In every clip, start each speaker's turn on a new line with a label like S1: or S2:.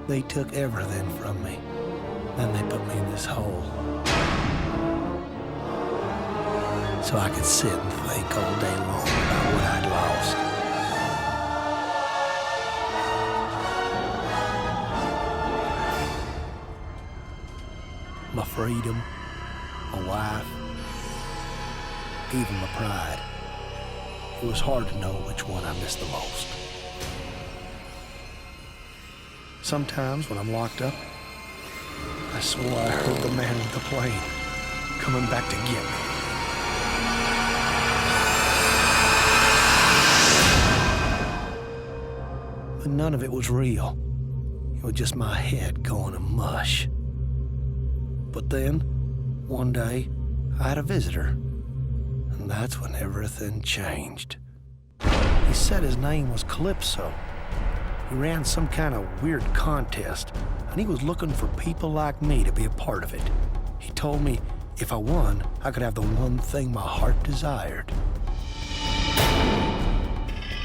S1: They took everything from me. Then they put me in this hole. So I could sit and think all day long about what I'd lost. My freedom, my wife, even my pride. It was hard to know which one I missed the most. Sometimes when I'm locked up, I swore I heard the man with the plane coming back to get me. But none of it was real. It was just my head going to mush. But then, one day, I had a visitor. And that's when everything changed. He said his name was Calypso. He ran some kind of weird contest, and he was looking for people like me to be a part of it. He told me if I won, I could have the one thing my heart desired.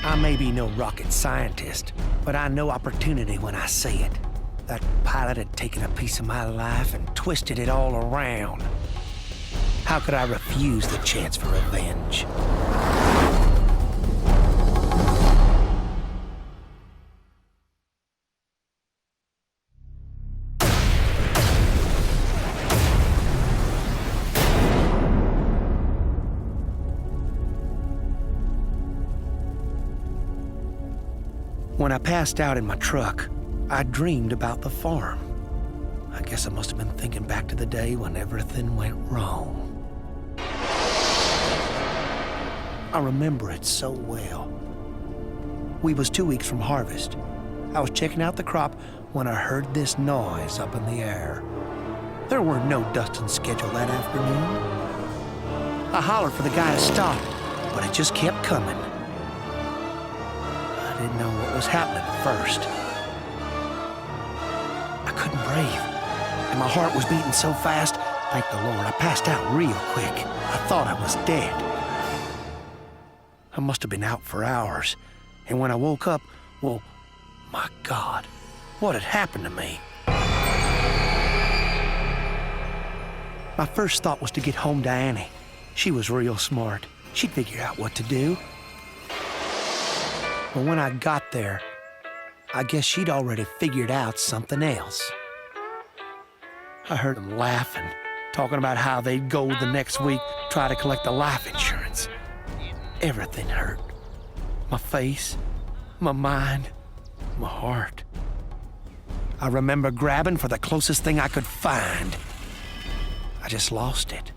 S1: I may be no rocket scientist, but I know opportunity when I see it. That pilot had taken a piece of my life and twisted it all around. How could I refuse the chance for revenge? When I passed out in my truck, I dreamed about the farm. I guess I must have been thinking back to the day when everything went wrong. I remember it so well. We was 2 weeks from harvest. I was checking out the crop when I heard this noise up in the air. There weren't no dusting scheduled that afternoon. I hollered for the guy to stop, but it just kept coming. I didn't know what was happening at first. I couldn't breathe, and my heart was beating so fast, thank the Lord, I passed out real quick. I thought I was dead. I must have been out for hours, and when I woke up, well, my God, what had happened to me? My first thought was to get home to Annie. She was real smart. She'd figure out what to do. But when I got there, I guess she'd already figured out something else. I heard them laughing, talking about how they'd go the next week, try to collect the life insurance. Everything hurt. My face, my mind, my heart. I remember grabbing for the closest thing I could find. I just lost it.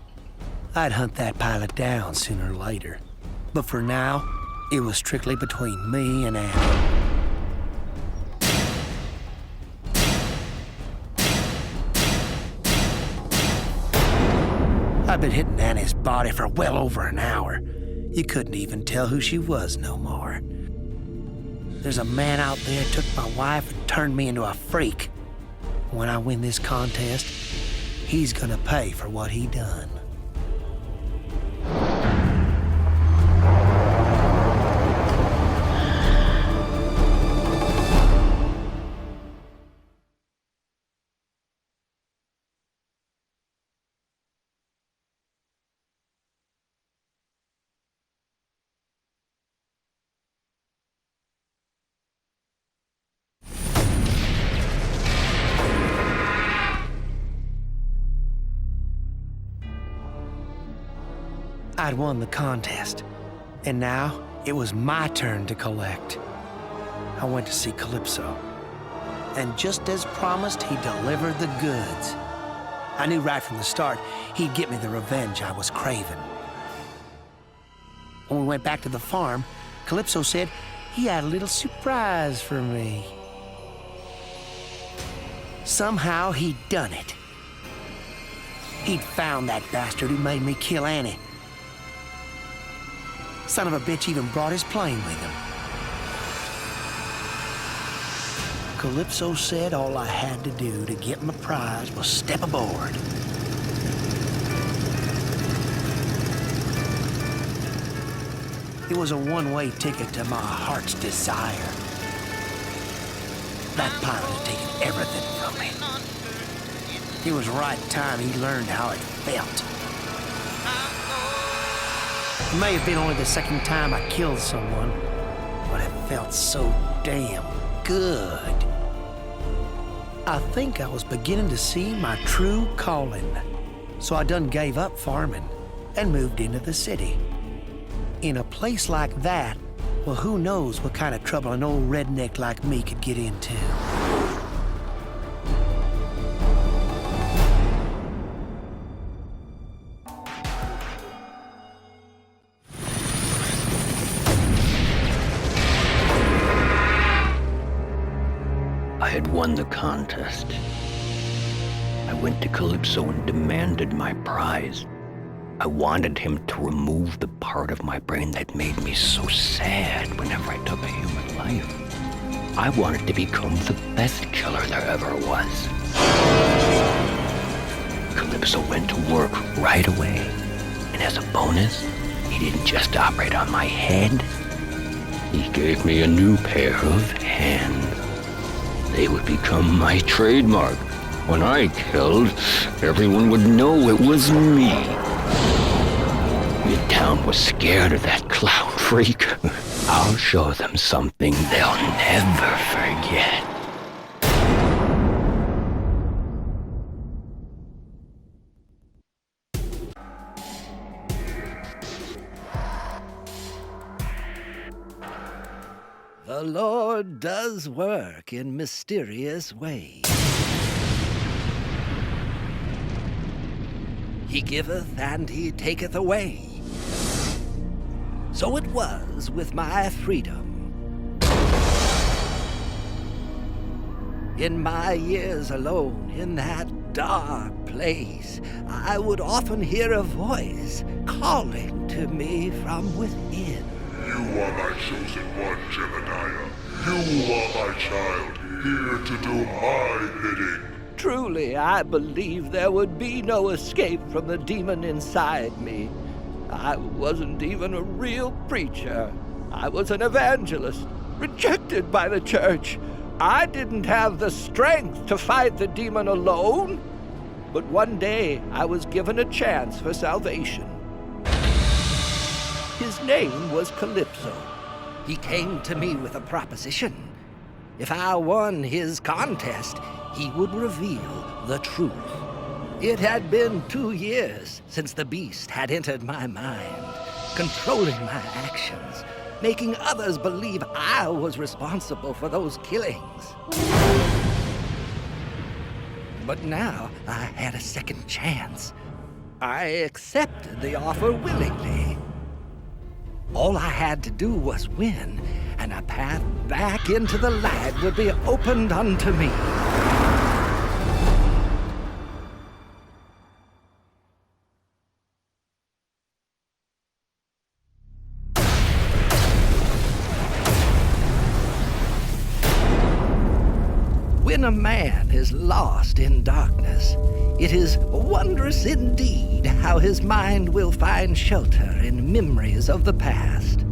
S1: I'd hunt that pilot down sooner or later. But for now, it was strictly between me and Annie. I'd been hitting Annie's body for well over an hour. You couldn't even tell who she was no more. There's a man out there took my wife and turned me into a freak. When I win this contest, he's gonna pay for what he done. I'd won the contest, and now it was my turn to collect. I went to see Calypso, and just as promised, he delivered the goods. I knew right from the start he'd get me the revenge I was craving. When we went back to the farm, Calypso said he had a little surprise for me. Somehow he'd done it. He'd found that bastard who made me kill Annie. Son of a bitch even brought his plane with him. Calypso said all I had to do to get my prize was step aboard. It was a one-way ticket to my heart's desire. That pilot had taken everything from me. It was right time he learned how it felt. It may have been only the second time I killed someone, but it felt so damn good. I think I was beginning to see my true calling. So I done gave up farming and moved into the city. In a place like that, well, who knows what kind of trouble an old redneck like me could get into.
S2: I had won the contest. I went to Calypso and demanded my prize. I wanted him to remove the part of my brain that made me so sad whenever I took a human life. I wanted to become the best killer there ever was. Calypso went to work right away. And as a bonus, he didn't just operate on my head. He gave me a new pair of hands. They would become my trademark. When I killed, everyone would know it was me. Midtown was scared of that clown freak. I'll show them something they'll never forget.
S3: The Lord does work in mysterious ways. He giveth and he taketh away. So it was with my freedom. In my years alone in that dark place, I would often hear a voice calling to me from within.
S4: You are my chosen one, Jebediah. You are my child, here to do my bidding.
S3: Truly, I believed there would be no escape from the demon inside me. I wasn't even a real preacher. I was an evangelist, rejected by the church. I didn't have the strength to fight the demon alone. But one day, I was given a chance for salvation. His name was Calypso. He came to me with a proposition. If I won his contest, he would reveal the truth. It had been 2 years since the beast had entered my mind, controlling my actions, making others believe I was responsible for those killings. But now I had a second chance. I accepted the offer willingly. All I had to do was win, and a path back into the light would be opened unto me. When a man is lost in darkness, it is wondrous indeed how his mind will find shelter in memories of the past.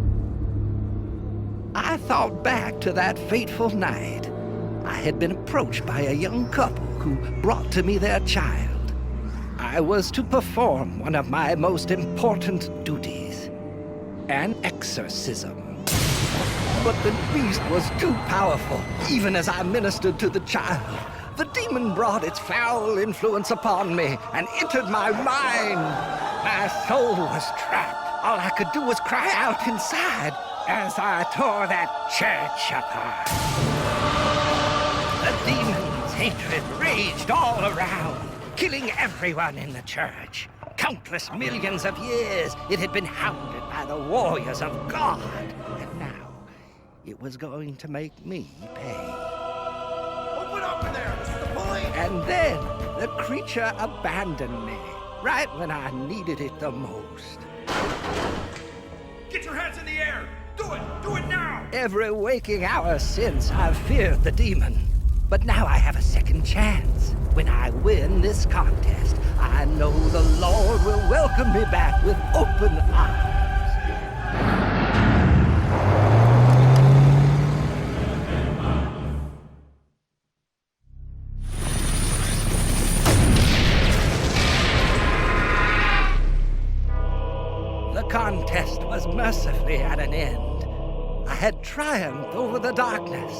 S3: I thought back to that fateful night. I had been approached by a young couple who brought to me their child. I was to perform one of my most important duties, an exorcism. But the beast was too powerful, even as I ministered to the child. The demon brought its foul influence upon me and entered my mind. My soul was trapped. All I could do was cry out inside as I tore that church apart. The demon's hatred raged all around, killing everyone in the church. Countless millions of years it had been hounded by the warriors of God, and now it was going to make me pay.
S5: Open up in there! This is the point!
S3: And then the creature abandoned me, right when I needed it the most.
S5: Get your hands in the air! Do it! Do it now!
S3: Every waking hour since, I've feared the demon. But now I have a second chance. When I win this contest, I know the Lord will welcome me back with open arms. mercifully at an end. I had triumphed over the darkness.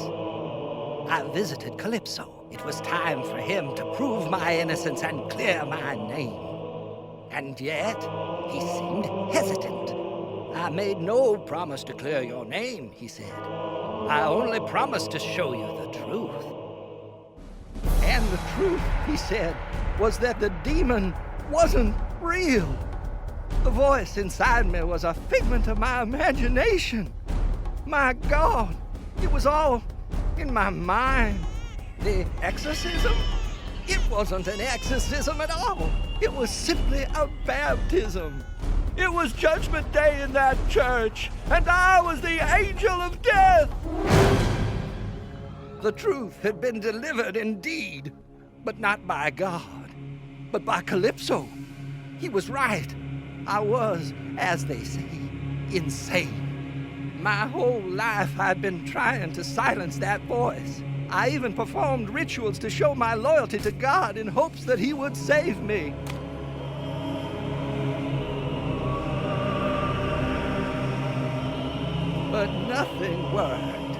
S3: I visited Calypso. It was time for him to prove my innocence and clear my name. And yet, he seemed hesitant. I made no promise to clear your name, he said. I only promised to show you the truth. And the truth, he said, was that the demon wasn't real. The voice inside me was a figment of my imagination. My God, it was all in my mind. The exorcism? It wasn't an exorcism at all. It was simply a baptism. It was Judgment Day in that church, and I was the angel of death. The truth had been delivered indeed, but not by God, but by Calypso. He was right. I was, as they say, insane. My whole life I'd been trying to silence that voice. I even performed rituals to show my loyalty to God in hopes that he would save me. But nothing worked.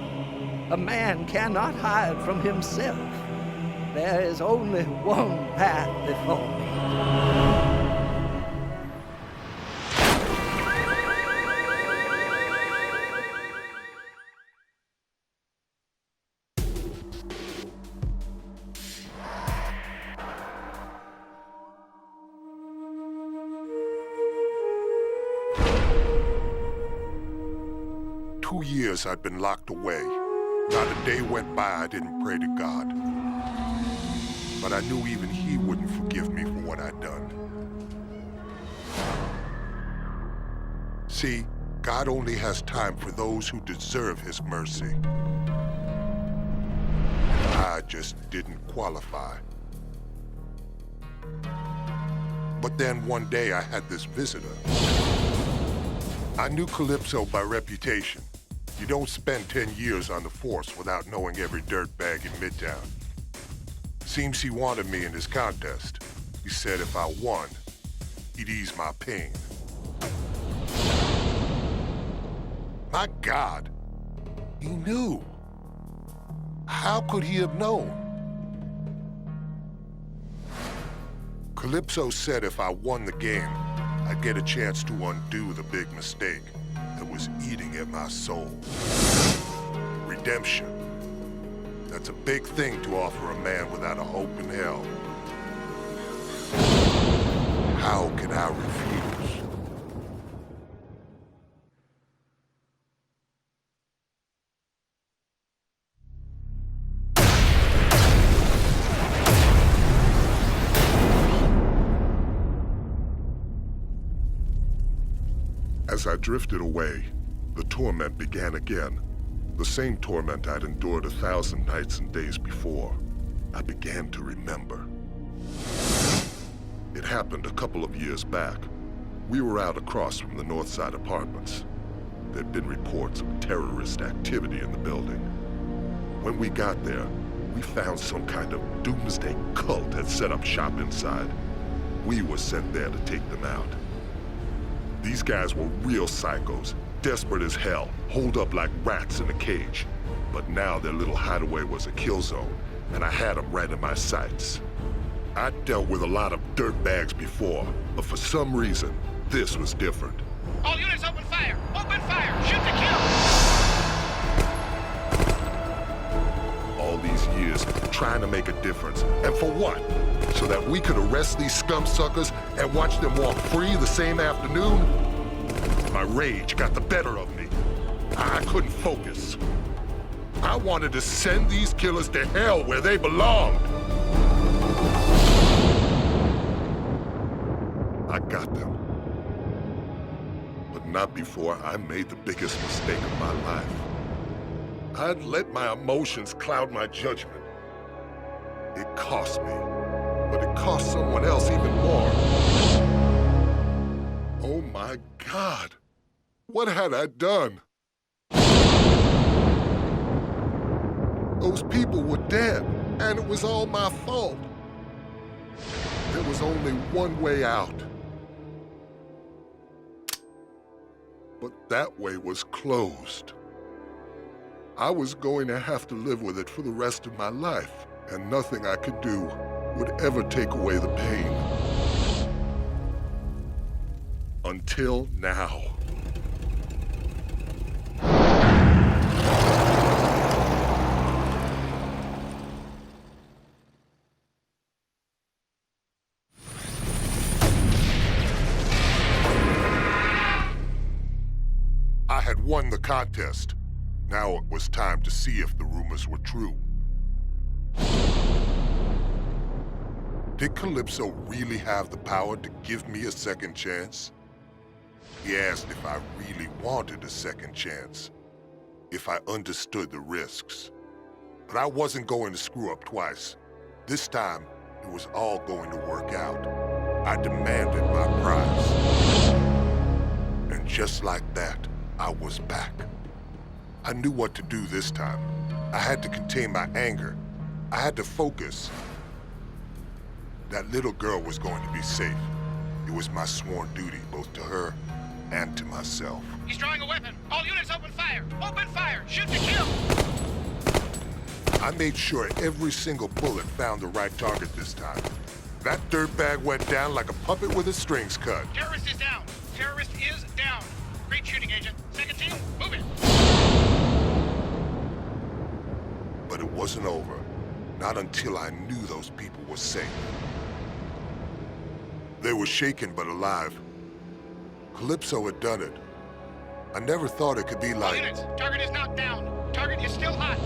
S3: A man cannot hide from himself. There is only one path before me.
S4: 2 years I'd been locked away. Not a day went by I didn't pray to God. But I knew even he wouldn't forgive me for what I'd done. See, God only has time for those who deserve his mercy. I just didn't qualify. But then one day I had this visitor. I knew Calypso by reputation. You don't spend 10 years on the force without knowing every dirtbag in Midtown. Seems he wanted me in his contest. He said if I won, he'd ease my pain. My God, he knew. How could he have known? Calypso said if I won the game, I'd get a chance to undo the big mistake that was eating at my soul. Redemption. That's a big thing to offer a man without a hope in hell. How can I refuse? As I drifted away, the torment began again. The same torment I'd endured 1,000 nights and days before. I began to remember. It happened a couple of years back. We were out across from the Northside Apartments. There'd been reports of terrorist activity in the building. When we got there, we found some kind of doomsday cult had set up shop inside. We were sent there to take them out. These guys were real psychos, desperate as hell, holed up like rats in a cage. But now their little hideaway was a kill zone, and I had them right in my sights. I'd dealt with a lot of dirtbags before, but for some reason, this was different.
S5: All units open fire! Open fire! Shoot to kill!
S4: All these years trying to make a difference, and for what? So that we could arrest these scum suckers and watch them walk free the same afternoon? My rage got the better of me. I couldn't focus. I wanted to send these killers to hell where they belonged. I got them. But not before I made the biggest mistake of my life. I'd let my emotions cloud my judgment. It cost me. But it cost someone else even more. Oh my God, what had I done? Those people were dead, and it was all my fault. There was only one way out. but that way was closed. I was going to have to live with it for the rest of my life, and nothing I could do would ever take away the pain. Until now. I had won the contest. Now it was time to see if the rumors were true. Did Calypso really have the power to give me a second chance? He asked if I really wanted a second chance, if I understood the risks. But I wasn't going to screw up twice. This time, it was all going to work out. I demanded my prize. And just like that, I was back. I knew what to do this time. I had to contain my anger. I had to focus. That little girl was going to be safe. It was my sworn duty, both to her and to myself.
S5: He's drawing a weapon. All units open fire. Open fire. Shoot to kill.
S4: I made sure every single bullet found the right target this time. That dirtbag went down like a puppet with his strings cut.
S5: Terrorist is down. Terrorist is down. Great shooting, Agent. Second team, move it.
S4: But it wasn't over. Not until I knew those people were safe. They were shaken but alive. Calypso had done it. I never thought it could be
S5: All
S4: like...
S5: units, target is knocked down. Target is still hot.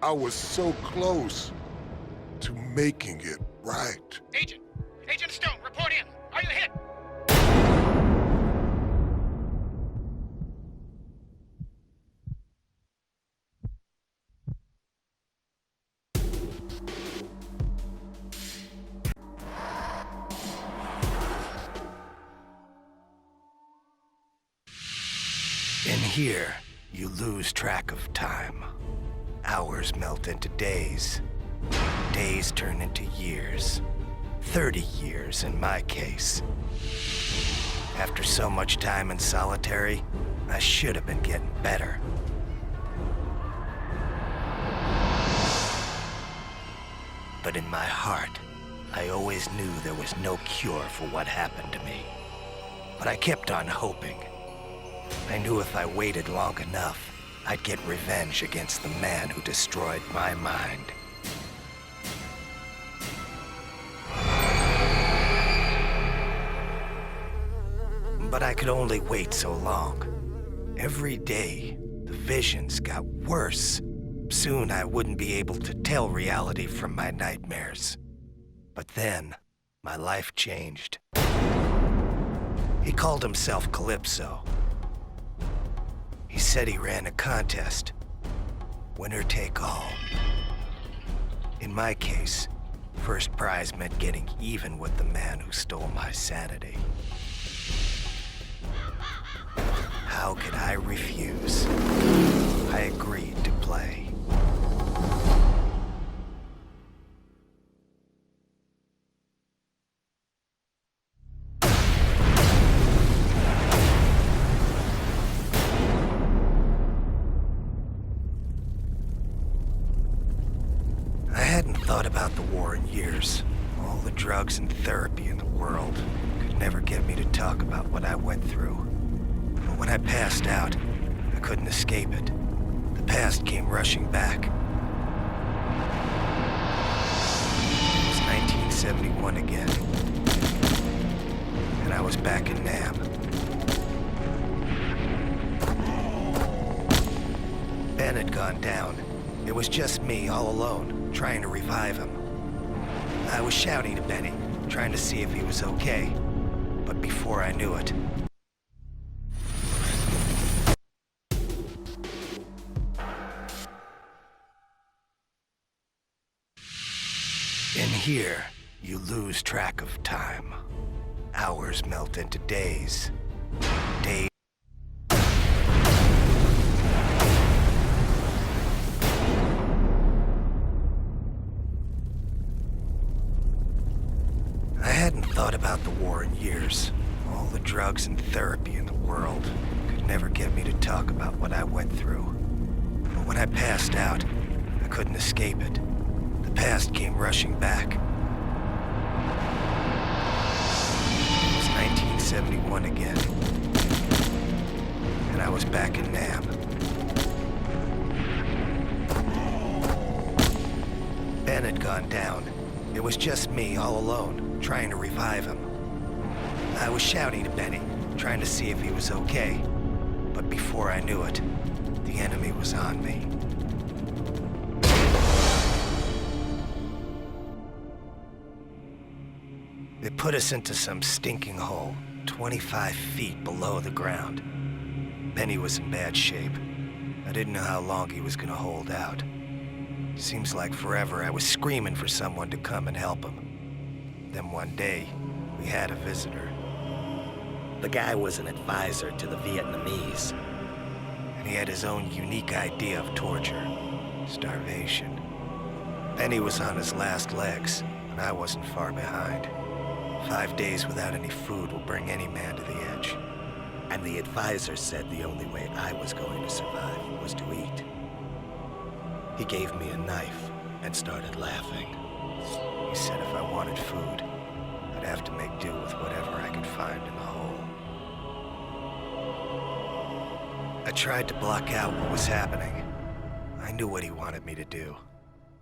S4: I was so close to making it right.
S5: Agent Stone, report in. Are you hit?
S3: In here, you lose track of time. Hours melt into days. Days turn into years. 30 years in my case. After so much time in solitary, I should have been getting better. But in my heart, I always knew there was no cure for what happened to me. But I kept on hoping. I knew if I waited long enough, I'd get revenge against the man who destroyed my mind. But I could only wait so long. Every day, the visions got worse. Soon I wouldn't be able to tell reality from my nightmares. But then, my life changed. He called himself Calypso. He said he ran a contest. Winner take all. In my case, first prize meant getting even with the man who stole my sanity. How could I refuse? I agreed to play. I hadn't thought about the war in years. All the drugs and therapy in the world could never get me to talk about what I went through. But when I passed out, I couldn't escape it. The past came rushing back. It was 1971 again. And I was back in Nam. Ben had gone down. It was just me, all alone, trying to revive him. I was shouting to Benny, trying to see if he was okay. But before I knew it... In here, you lose track of time. Hours melt into days. Days...
S6: drugs and therapy in the world could never get me to talk about what I went through. But when I passed out, I couldn't escape it. The past came rushing back. It was 1971 again, and I was back in Nam. Ben had gone down. It was just me, all alone, trying to revive him. I was shouting to Benny, trying to see if he was okay. But before I knew it, the enemy was on me. They put us into some stinking hole, 25 feet below the ground. Benny was in bad shape. I didn't know how long he was gonna hold out. Seems like forever I was screaming for someone to come and help him. Then one day, we had a visitor.
S1: The guy was an advisor to the Vietnamese.
S6: And he had his own unique idea of torture. Starvation. Benny was on his last legs, and I wasn't far behind. 5 days without any food will bring any man to the edge.
S1: And the advisor said the only way I was going to survive was to eat. He gave me a knife and started laughing.
S6: He said if I wanted food, I'd have to make do with whatever I could find in the hole. I tried to block out what was happening. I knew what he wanted me to do,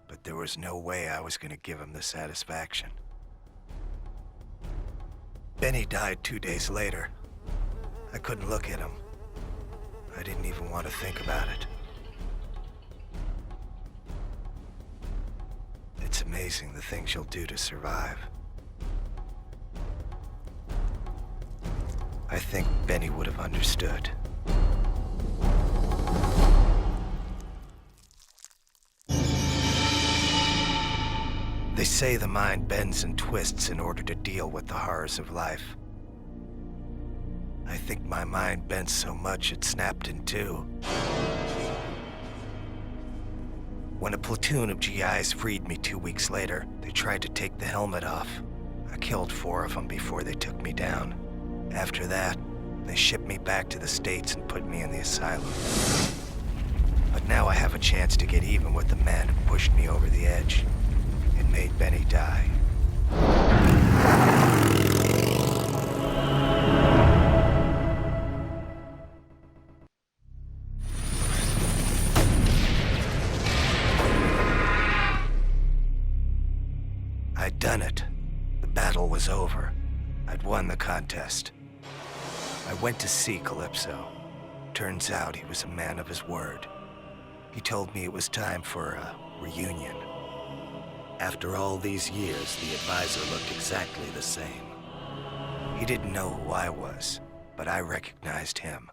S6: but there was no way I was going to give him the satisfaction. Benny died 2 days later. I couldn't look at him. I didn't even want to think about it. It's amazing the things you'll do to survive. I think Benny would have understood. They say the mind bends and twists in order to deal with the horrors of life. I think my mind bent so much it snapped in two. When a platoon of GIs freed me 2 weeks later, they tried to take the helmet off. I killed 4 of them before they took me down. After that, they shipped me back to the States and put me in the asylum. But now I have a chance to get even with the man who pushed me over the edge and made Benny die. I'd done it. The battle was over. I'd won the contest. I went to see Calypso. Turns out he was a man of his word. He told me it was time for a reunion.
S1: After all these years, the advisor looked exactly the same.
S6: He didn't know who I was, but I recognized him.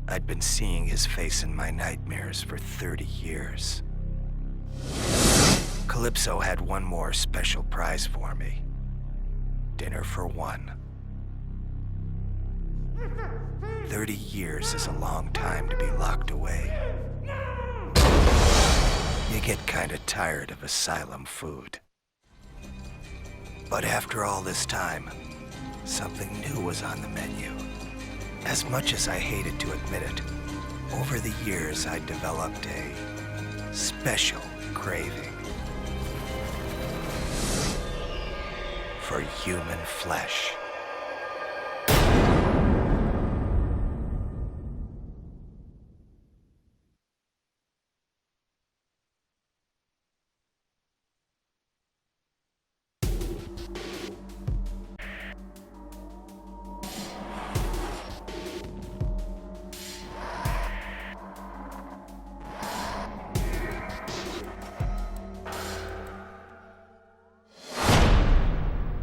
S6: I'd been seeing his face in my nightmares for 30 years. Calypso had one more special prize for me. Dinner for one. 30 years is a long time to be locked away. You get kinda tired of asylum food. But after all this time, something new was on the menu. As much as I hated to admit it, over the years I developed a special craving for human flesh.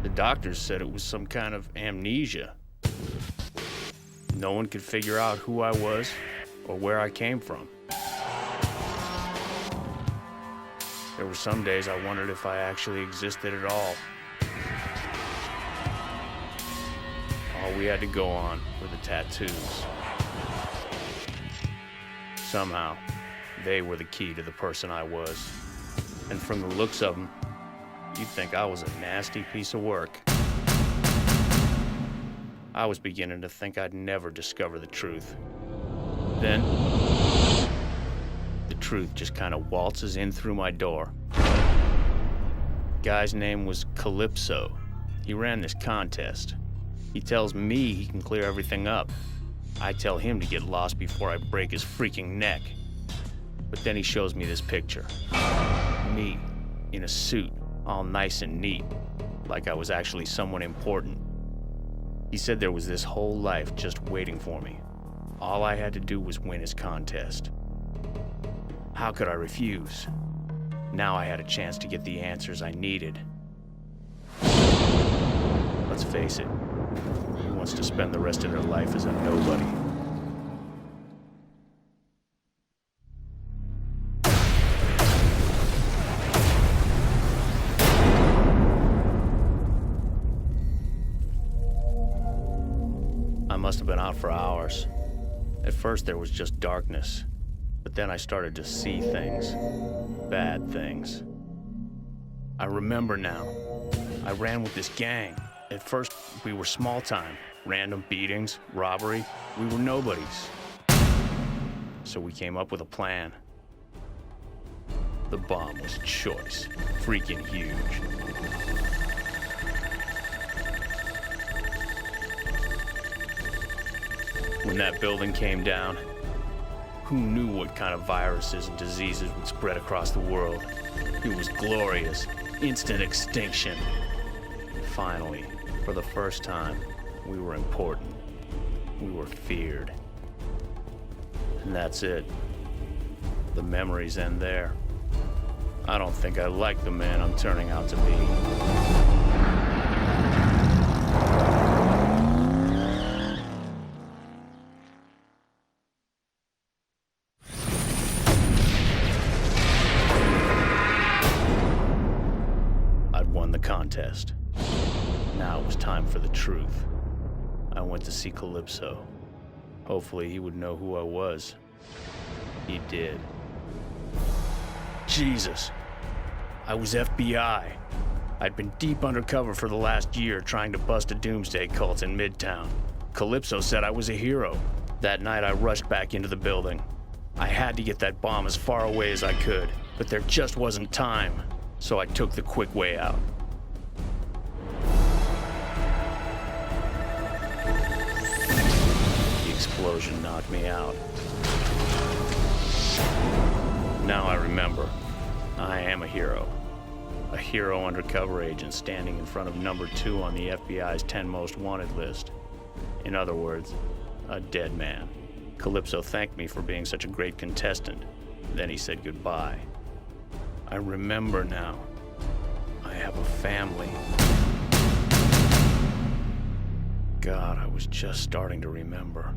S7: The doctors said it was some kind of amnesia. No one could figure out who I was or where I came from. There were some days I wondered if I actually existed at all. All we had to go on were the tattoos. Somehow, they were the key to the person I was. And from the looks of them, you'd think I was a nasty piece of work. I was beginning to think I'd never discover the truth. Then, the truth just kind of waltzes in through my door. Guy's name was Calypso. He ran this contest. He tells me he can clear everything up. I tell him to get lost before I break his freaking neck. But then he shows me this picture. Me, in a suit, all nice and neat, like I was actually someone important. He said there was this whole life just waiting for me. All I had to do was win his contest. How could I refuse? Now I had a chance to get the answers I needed. Let's face it, who wants to spend the rest of their life as a nobody? I must have been out for hours. At first there was just darkness, but then I started to see things. Bad things. I remember now. I ran with this gang. At first, we were small time. Random beatings, robbery. We were nobodies. So we came up with a plan. The bomb was choice. Freaking huge. When that building came down, who knew what kind of viruses and diseases would spread across the world? It was glorious. Instant extinction. Finally, for the first time, we were important. We were feared. And that's it. The memories end there. I don't think I like the man I'm turning out to be. Contest. Now it was time for the truth. I went to see Calypso. Hopefully he would know who I was. He did. Jesus. I was FBI. I'd been deep undercover for the last year trying to bust a doomsday cult in Midtown. Calypso said I was a hero. That night I rushed back into the building. I had to get that bomb as far away as I could, but there just wasn't time. So I took the quick way out. Explosion knocked me out. Now I remember. I am a hero. A hero undercover agent standing in front of number 2 on the FBI's 10 most wanted list. In other words, a dead man. Calypso thanked me for being such a great contestant. Then he said goodbye. I remember now. I have a family. God, I was just starting to remember.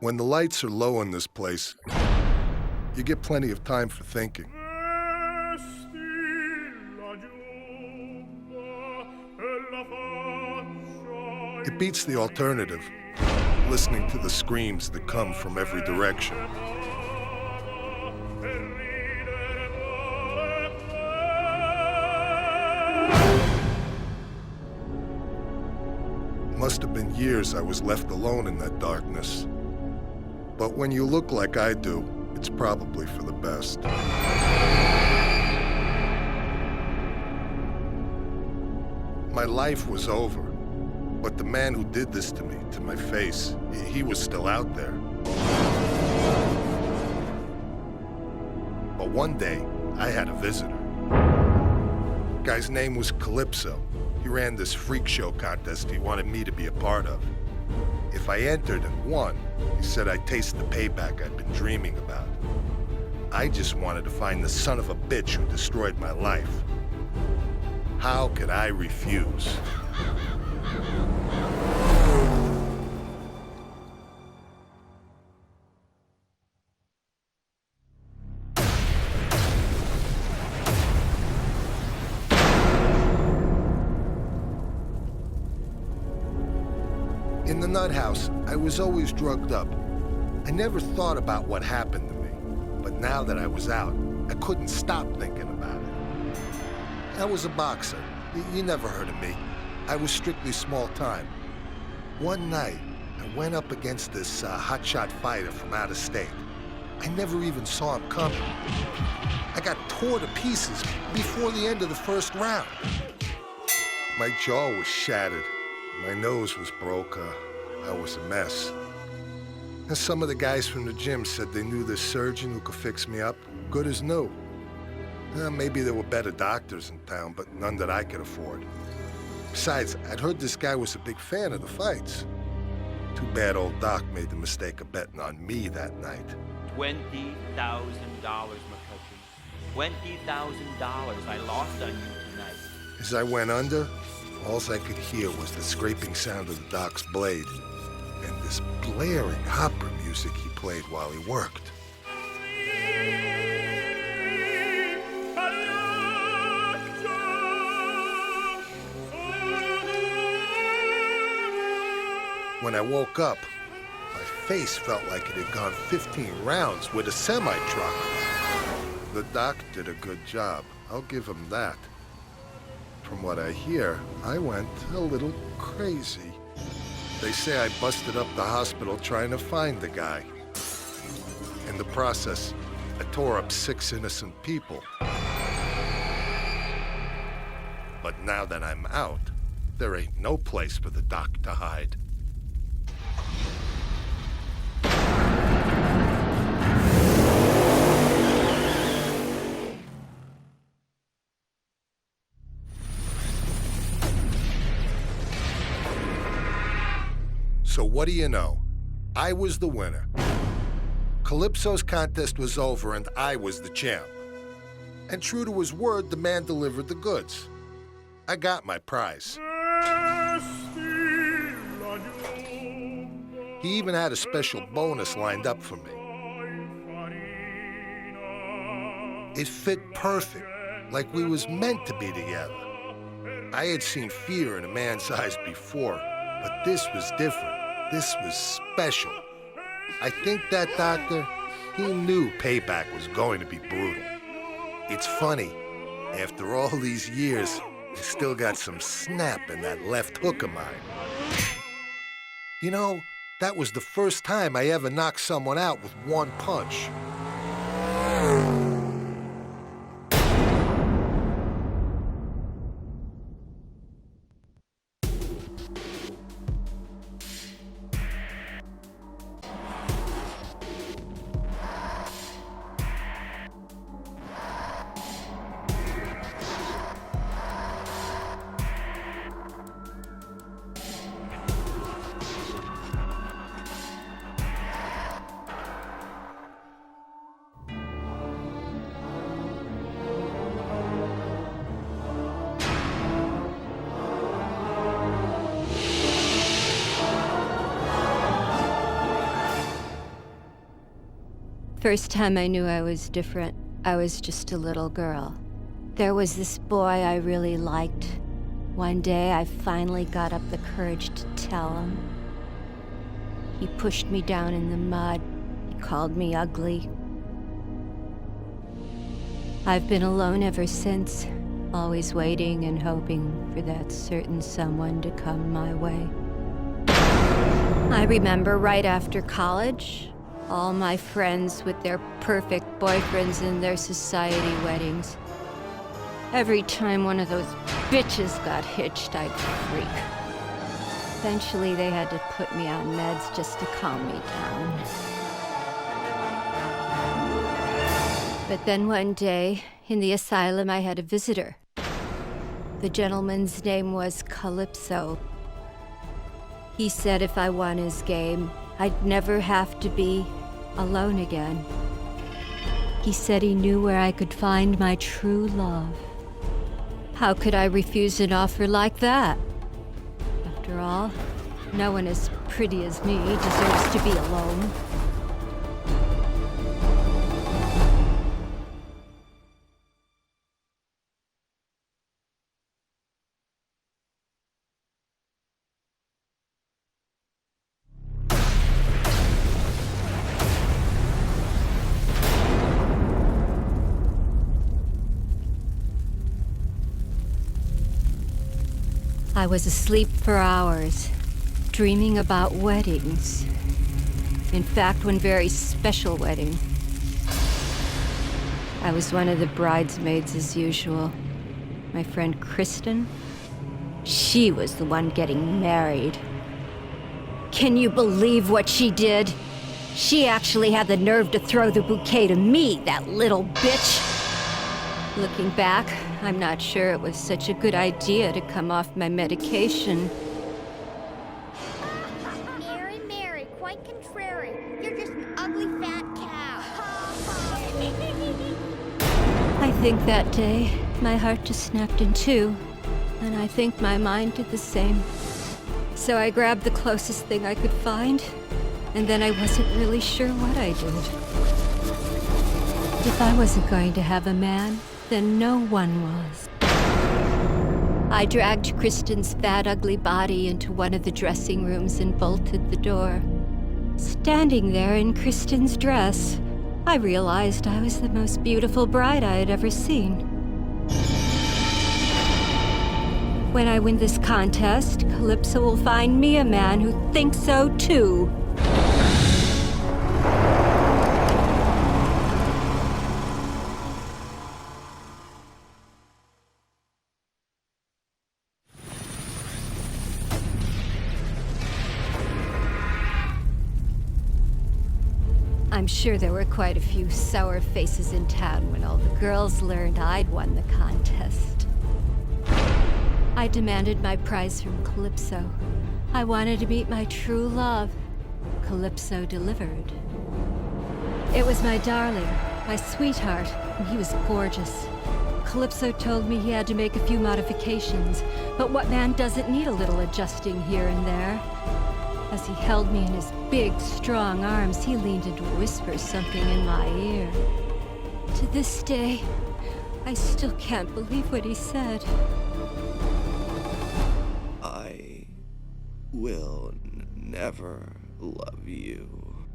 S4: When the lights are low in this place, you get plenty of time for thinking. It beats the alternative, listening to the screams that come from every direction. Must have been years I was left alone in that darkness. But when you look like I do, it's probably for the best. My life was over, but the man who did this to me, to my face, he was still out there. But one day, I had a visitor. Guy's name was Calypso. He ran this freak show contest he wanted me to be a part of. If I entered and won, he said I'd taste the payback I'd been dreaming about. I just wanted to find the son of a bitch who destroyed my life. How could I refuse?
S8: In the nut house, I was always drugged up. I never thought about what happened to me, but now that I was out, I couldn't stop thinking about it. I was a boxer. You never heard of me. I was strictly small time. One night, I went up against this hotshot fighter from out of state. I never even saw him coming. I got tore to pieces before the end of the first round. My jaw was shattered. My nose was broke. I was a mess. And some of the guys from the gym said they knew this surgeon who could fix me up, good as new. Maybe there were better doctors in town, but none that I could afford. Besides, I'd heard this guy was a big fan of the fights. Too bad old Doc made the mistake of betting on me that night.
S9: $20,000, McCutcheon. $20,000 I lost on you tonight.
S8: As I went under, all I could hear was the scraping sound of the Doc's blade and this blaring opera music he played while he worked. When I woke up, my face felt like it had gone 15 rounds with a semi-truck. The Doc did a good job. I'll give him that. From what I hear, I went a little crazy. They say I busted up the hospital trying to find the guy. In the process, I tore up 6 innocent people. But now that I'm out, there ain't no place for the Doc to hide. So what do you know? I was the winner. Calypso's contest was over and I was the champ. And true to his word, the man delivered the goods. I got my prize. He even had a special bonus lined up for me. It fit perfect, like we was meant to be together. I had seen fear in a man's eyes before, but this was different. This was special. I think that doctor, he knew payback was going to be brutal. It's funny, after all these years, I still got some snap in that left hook of mine. You know, that was the first time I ever knocked someone out with one punch.
S10: First time I knew I was different, I was just a little girl. There was this boy I really liked. One day I finally got up the courage to tell him. He pushed me down in the mud. He called me ugly. I've been alone ever since, always waiting and hoping for that certain someone to come my way. I remember right after college, all my friends with their perfect boyfriends and their society weddings. Every time one of those bitches got hitched, I'd freak. Eventually, they had to put me on meds just to calm me down. But then one day, in the asylum, I had a visitor. The gentleman's name was Calypso. He said if I won his game, I'd never have to be alone again. He said he knew where I could find my true love. How could I refuse an offer like that? After all, no one as pretty as me deserves to be alone. I was asleep for hours, dreaming about weddings. In fact, one very special wedding. I was one of the bridesmaids as usual. My friend Kristen, she was the one getting married. Can you believe what she did? She actually had the nerve to throw the bouquet to me, that little bitch. Looking back, I'm not sure it was such a good idea to come off my medication.
S11: Mary, Mary, quite contrary. You're just an ugly fat cow.
S10: I think that day, my heart just snapped in two, and I think my mind did the same. So I grabbed the closest thing I could find, and then I wasn't really sure what I did. If I wasn't going to have a man, then no one was. I dragged Kristen's fat, ugly body into one of the dressing rooms and bolted the door. Standing there in Kristen's dress, I realized I was the most beautiful bride I had ever seen. When I win this contest, Calypso will find me a man who thinks so too. I'm sure there were quite a few sour faces in town when all the girls learned I'd won the contest. I demanded my prize from Calypso. I wanted to meet my true love. Calypso delivered. It was my darling, my sweetheart, and he was gorgeous. Calypso told me he had to make a few modifications, but what man doesn't need a little adjusting here and there? As he held me in his big, strong arms, he leaned in to whisper something in my ear. To this day, I still can't believe what he said.
S6: I will never love you.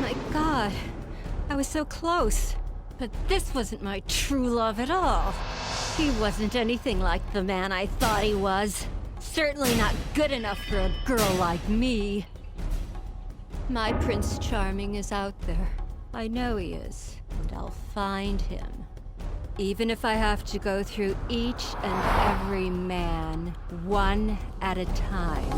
S10: My God, I was so close. But this wasn't my true love at all. He wasn't anything like the man I thought he was. Certainly not good enough for a girl like me. My Prince Charming is out there. I know he is, and I'll find him. Even if I have to go through each and every man, one at a time.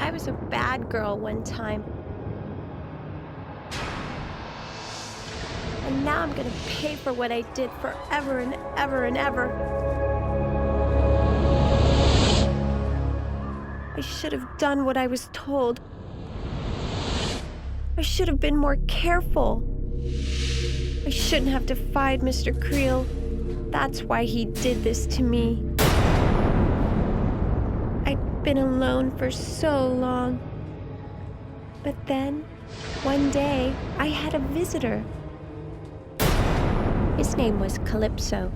S11: I was a bad girl one time. And now I'm gonna pay for what I did forever and ever and ever. I should have done what I was told. I should have been more careful. I shouldn't have defied Mr. Creel. That's why he did this to me. I'd been alone for so long. But then, one day, I had a visitor. His name was Calypso.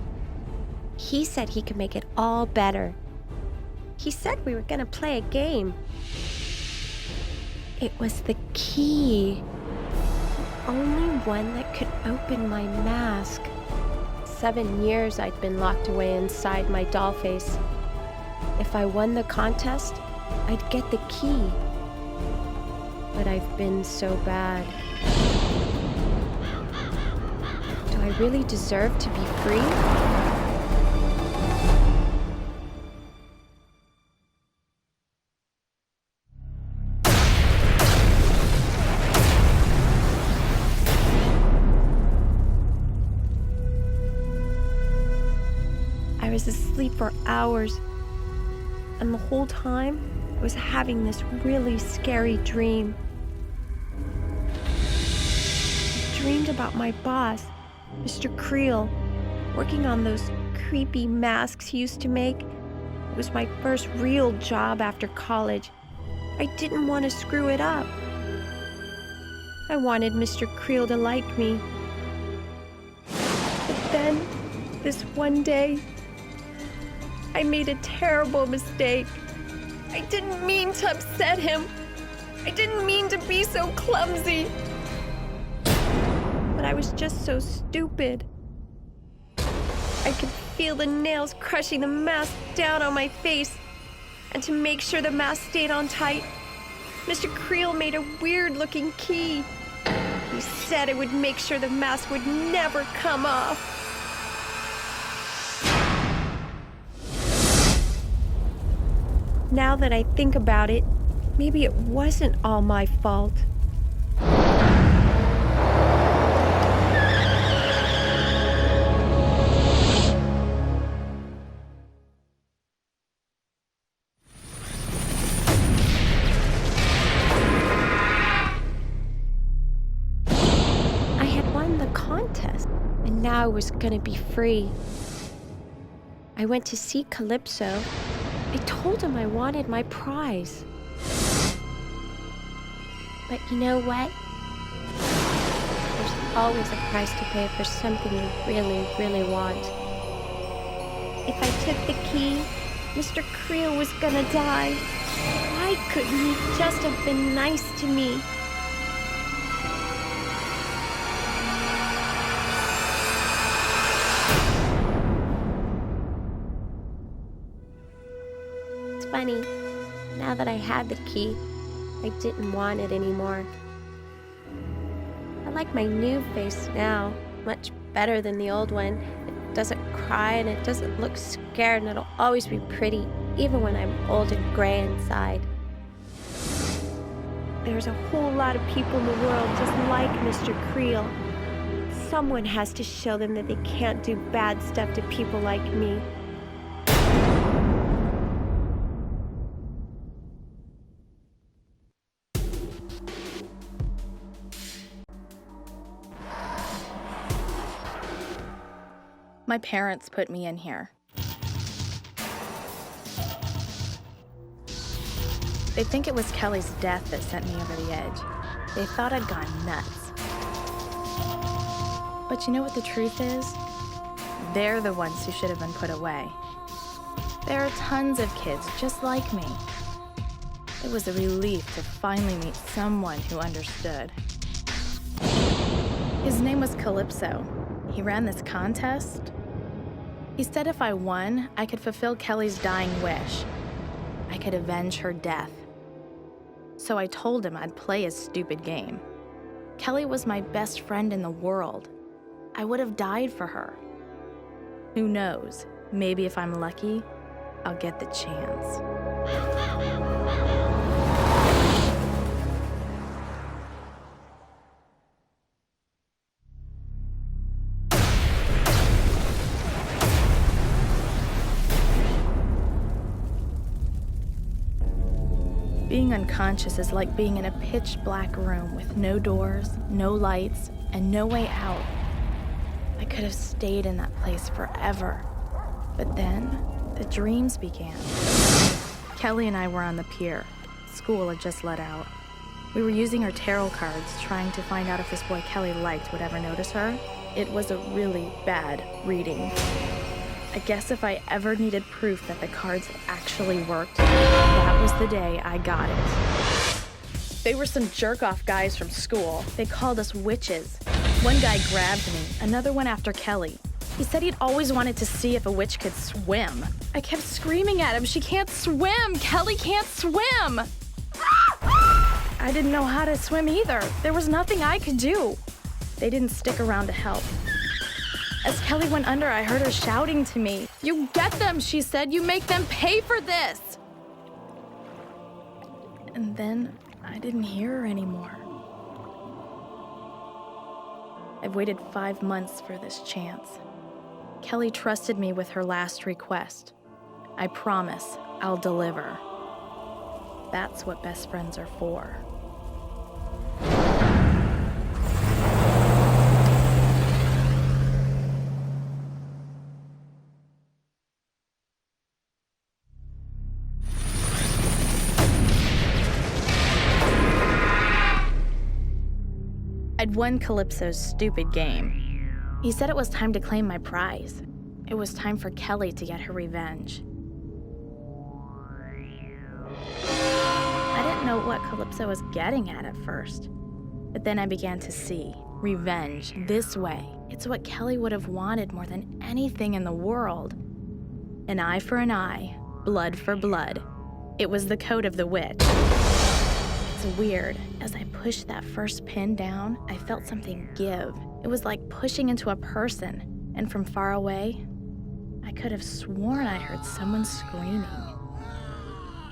S11: He said he could make it all better. He said we were gonna play a game. It was the key. The only one that could open my mask. 7 years I'd been locked away inside my doll face. If I won the contest, I'd get the key. But I've been so bad. Do I really deserve to be free? I was asleep for hours, and the whole time I was having this really scary dream. dreamed about my boss, Mr. Creel, working on those creepy masks he used to make. It was my first real job after college. I didn't want to screw it up. I wanted Mr. Creel to like me. But then, this one day, I made a terrible mistake. I didn't mean to upset him. I didn't mean to be so clumsy. But I was just so stupid. I could feel the nails crushing the mask down on my face. And to make sure the mask stayed on tight, Mr. Creel made a weird-looking key. He said it would make sure the mask would never come off. Now that I think about it, maybe it wasn't all my fault. Contest, and now I was gonna be free. I went to see Calypso. I told him I wanted my prize. But you know what? There's always a price to pay for something you really, really want. If I took the key, Mr. Creel was gonna die. Why couldn't he just have been nice to me? Funny, now that I had the key, I didn't want it anymore. I like my new face now, much better than the old one. It doesn't cry and it doesn't look scared, and it'll always be pretty, even when I'm old and gray inside. There's a whole lot of people in the world just like Mr. Creel. Someone has to show them that they can't do bad stuff to people like me.
S12: My parents put me in here. They think it was Kelly's death that sent me over the edge. They thought I'd gone nuts. But you know what the truth is? They're the ones who should have been put away. There are tons of kids just like me. It was a relief to finally meet someone who understood. His name was Calypso. He ran this contest. He said if I won, I could fulfill Kelly's dying wish. I could avenge her death. So I told him I'd play his stupid game. Kelly was my best friend in the world. I would have died for her. Who knows? Maybe if I'm lucky, I'll get the chance. Being unconscious is like being in a pitch-black room with no doors, no lights, and no way out. I could have stayed in that place forever. But then, the dreams began. Kelly and I were on the pier. School had just let out. We were using our tarot cards, trying to find out if this boy Kelly liked would ever notice her. It was a really bad reading. I guess if I ever needed proof that the cards actually worked, that was the day I got it. They were some jerk-off guys from school. They called us witches. One guy grabbed me, another went after Kelly. He said he'd always wanted to see if a witch could swim. I kept screaming at him, "She can't swim! Kelly can't swim!" I didn't know how to swim either. There was nothing I could do. They didn't stick around to help. As Kelly went under, I heard her shouting to me. "You get them," she said. "You make them pay for this." And then I didn't hear her anymore. I've waited 5 months for this chance. Kelly trusted me with her last request. I promise I'll deliver. That's what best friends are for. I'd won Calypso's stupid game. He said it was time to claim my prize. It was time for Kelly to get her revenge. I didn't know what Calypso was getting at first. But then I began to see revenge this way. It's what Kelly would have wanted more than anything in the world. An eye for an eye, blood for blood. It was the code of the witch. It's weird. As I pushed that first pin down, I felt something give. It was like pushing into a person, and from far away, I could have sworn I heard someone screaming.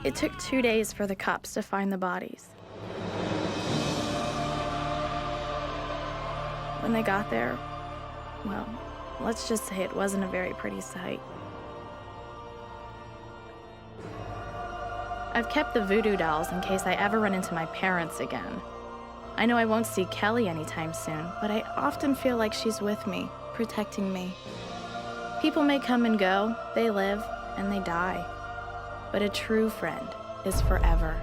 S12: It took 2 days for the cops to find the bodies. When they got there, well, let's just say it wasn't a very pretty sight. I've kept the voodoo dolls in case I ever run into my parents again. I know I won't see Kelly anytime soon, but I often feel like she's with me, protecting me. People may come and go, they live, and they die. But a true friend is forever.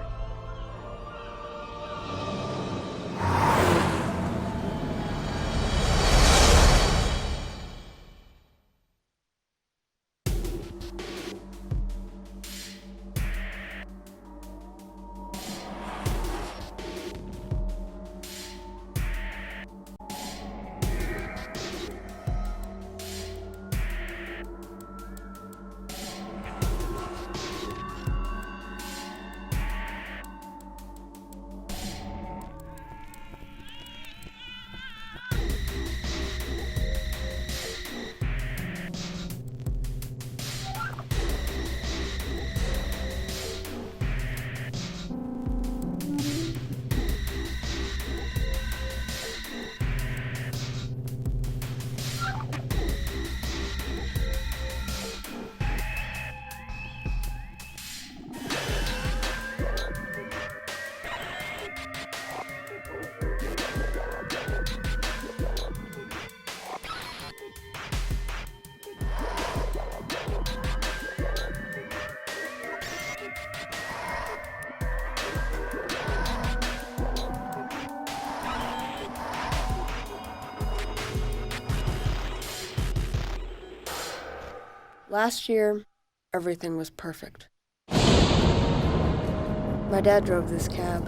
S13: Last year, everything was perfect. My dad drove this cab.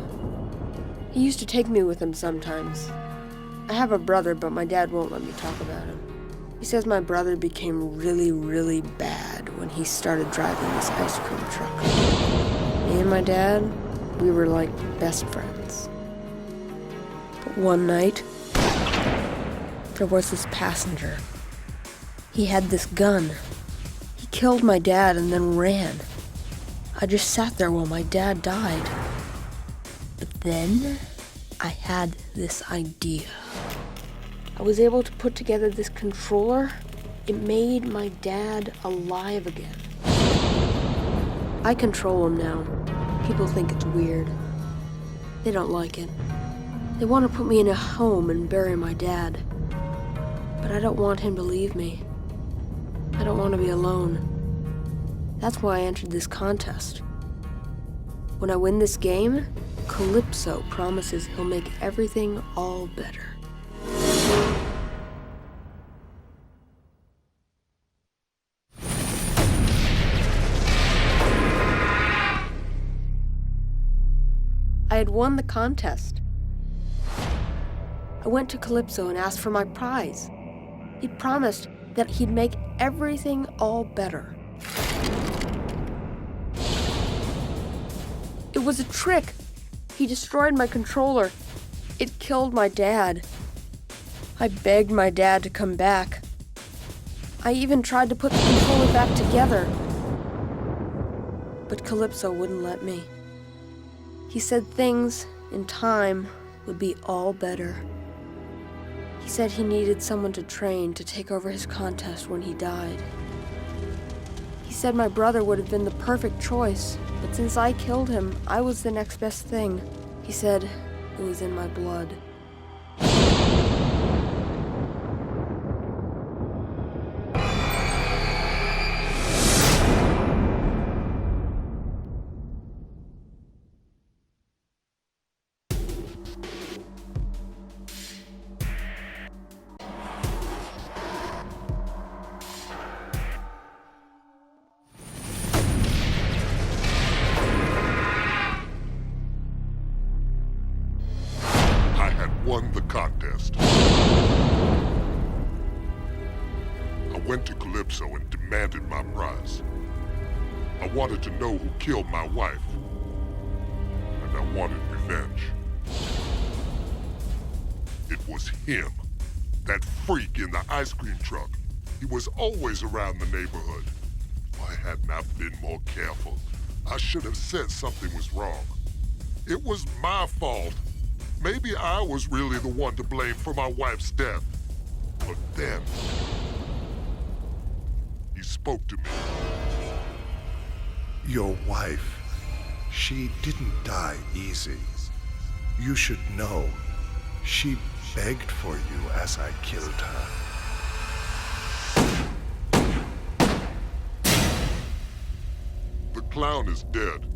S13: He used to take me with him sometimes. I have a brother, but my dad won't let me talk about him. He says my brother became really, really bad when he started driving this ice cream truck. Me and my dad, we were like best friends. But one night, there was this passenger. He had this gun. He killed my dad and then ran. I just sat there while my dad died. But then, I had this idea. I was able to put together this controller. It made my dad alive again. I control him now. People think it's weird. They don't like it. They want to put me in a home and bury my dad. But I don't want him to leave me. I don't want to be alone. That's why I entered this contest. When I win this game, Calypso promises he'll make everything all better. I had won the contest. I went to Calypso and asked for my prize. He promised that he'd make everything all better. It was a trick. He destroyed my controller. It killed my dad. I begged my dad to come back. I even tried to put the controller back together. But Calypso wouldn't let me. He said things, in time, would be all better. He said he needed someone to train to take over his contest when he died. He said my brother would have been the perfect choice, but since I killed him, I was the next best thing. He said it was in my blood.
S4: contest. I went to Calypso and demanded my prize. I wanted to know who killed my wife. And I wanted revenge. It was him. That freak in the ice cream truck. He was always around the neighborhood. If I had not been more careful, I should have said something was wrong. It was my fault. Maybe I was really the one to blame for my wife's death. But then, he spoke to me.
S8: Your wife, she didn't die easy. You should know, she begged for you as I killed her.
S4: The clown is dead,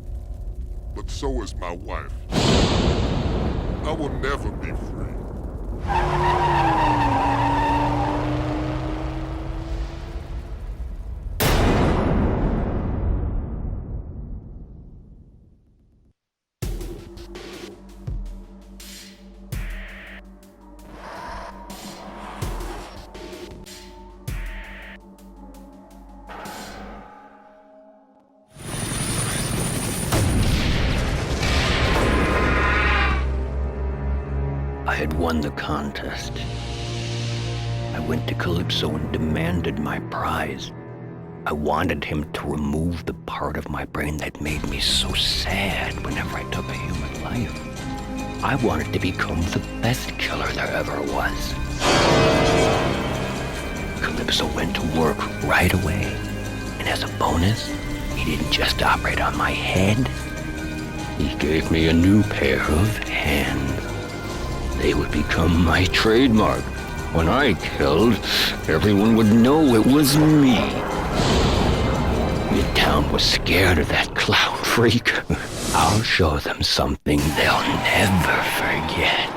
S4: but so is my wife. I will never be free.
S2: I had won the contest. I went to Calypso and demanded my prize. I wanted him to remove the part of my brain that made me so sad whenever I took a human life. I wanted to become the best killer there ever was. Calypso went to work right away. And as a bonus, he didn't just operate on my head. He gave me a new pair of hands. They would become my trademark. When I killed, everyone would know it was me. Midtown was scared of that clown freak. I'll show them something they'll never forget.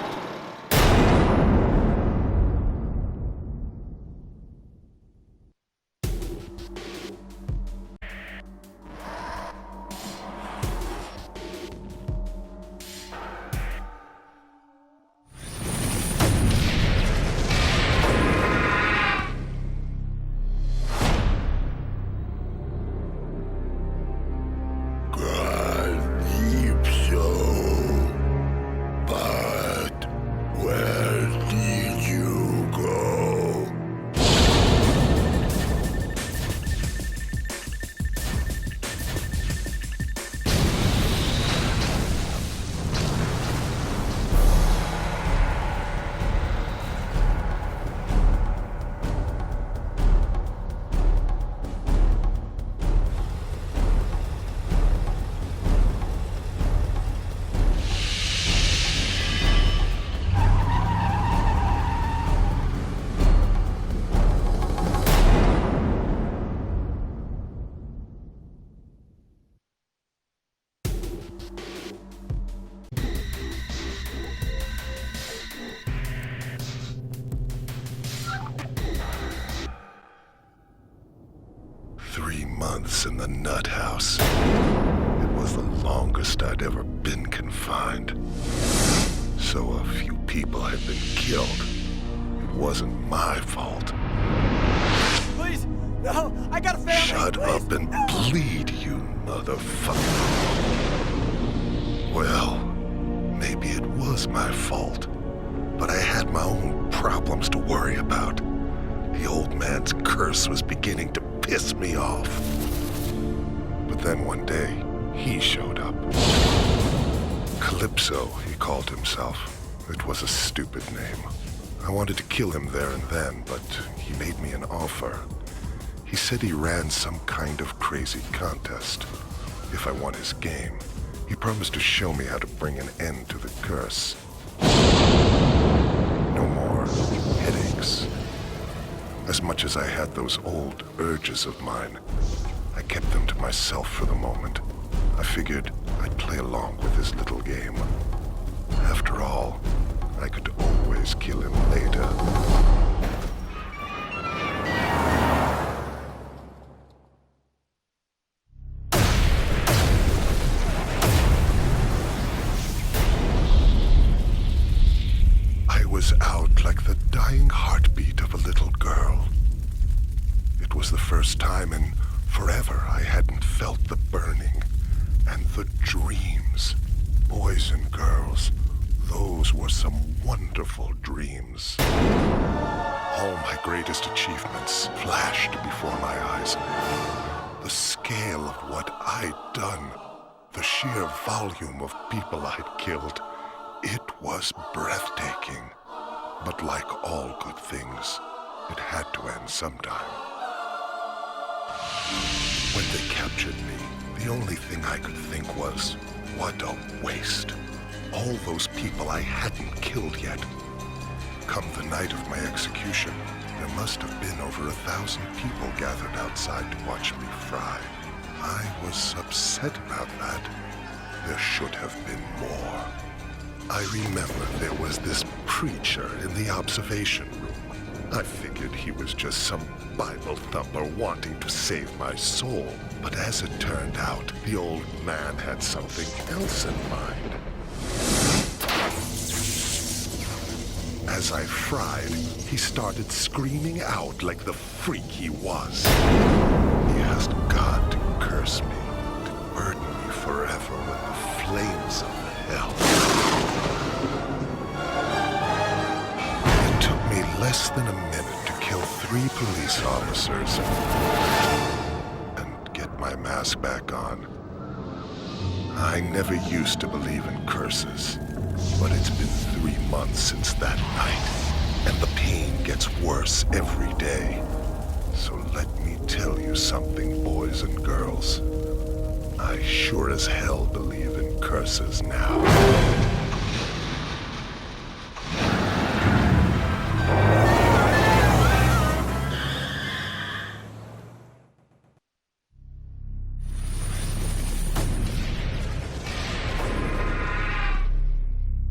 S8: In the nut house. It was the longest I'd ever been confined. So a few people had been killed. It wasn't my fault.
S14: Please, no, I got a family.
S8: Shut up and bleed, you motherfucker. Well, maybe it was my fault, but I had my own problems to worry about. The old man's curse was beginning to piss me off. But then one day, he showed up. Calypso, he called himself. It was a stupid name. I wanted to kill him there and then, but he made me an offer. He said he ran some kind of crazy contest. If I won his game, he promised to show me how to bring an end to the curse. No more headaches. As much as I had those old urges of mine, I kept them to myself for the moment. I figured I'd play along with his little game. After all, I could always kill him later. I was out
S4: dying heartbeat of a little girl. It was the first time in forever I hadn't felt the burning and the dreams. Boys and girls, those were some wonderful dreams. All my greatest achievements flashed before my eyes. The scale of what I'd done, the sheer volume of people I'd killed, it was breathtaking. But like all good things, it had to end sometime. When they captured me, the only thing I could think was, what a waste. All those people I hadn't killed yet. Come the night of my execution, there must have been over 1,000 people gathered outside to watch me fry. I was upset about that. There should have been more. I remember there was this preacher in the observation room. I figured he was just some Bible thumper wanting to save my soul. But as it turned out, the old man had something else in mind. As I fried, he started screaming out like the freak he was. He asked God to curse me, to burden me forever with the flames of hell. It took me less than a minute to kill 3 police officers and get my mask back on. I never used to believe in curses, but it's been 3 months since that night, and the pain gets worse every day. So let me tell you something, boys and girls. I sure as hell believe in curses now.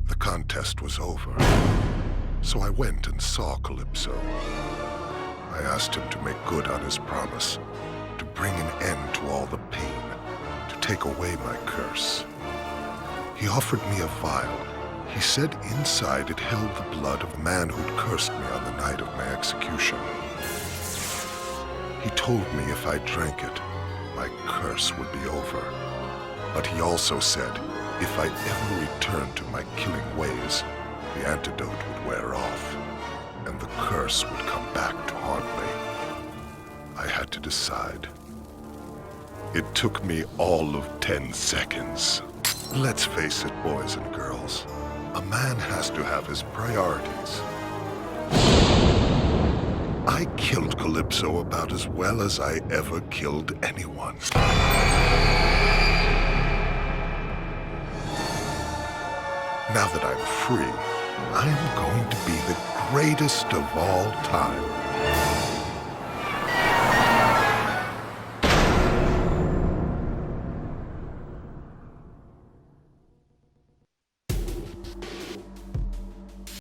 S4: The contest was over, so I went and saw Calypso. I asked him to make good on his promise, to bring an end to all the pain, to take away my curse. He offered me a vial. He said inside it held the blood of the man who'd cursed me on the night of my execution. He told me if I drank it, my curse would be over. But he also said, if I ever returned to my killing ways, the antidote would wear off, and the curse would come back to haunt me. I had to decide. It took me all of 10 seconds. Let's face it, boys and girls. A man has to have his priorities. I killed Calypso about as well as I ever killed anyone. Now that I'm free, I'm going to be the greatest of all time.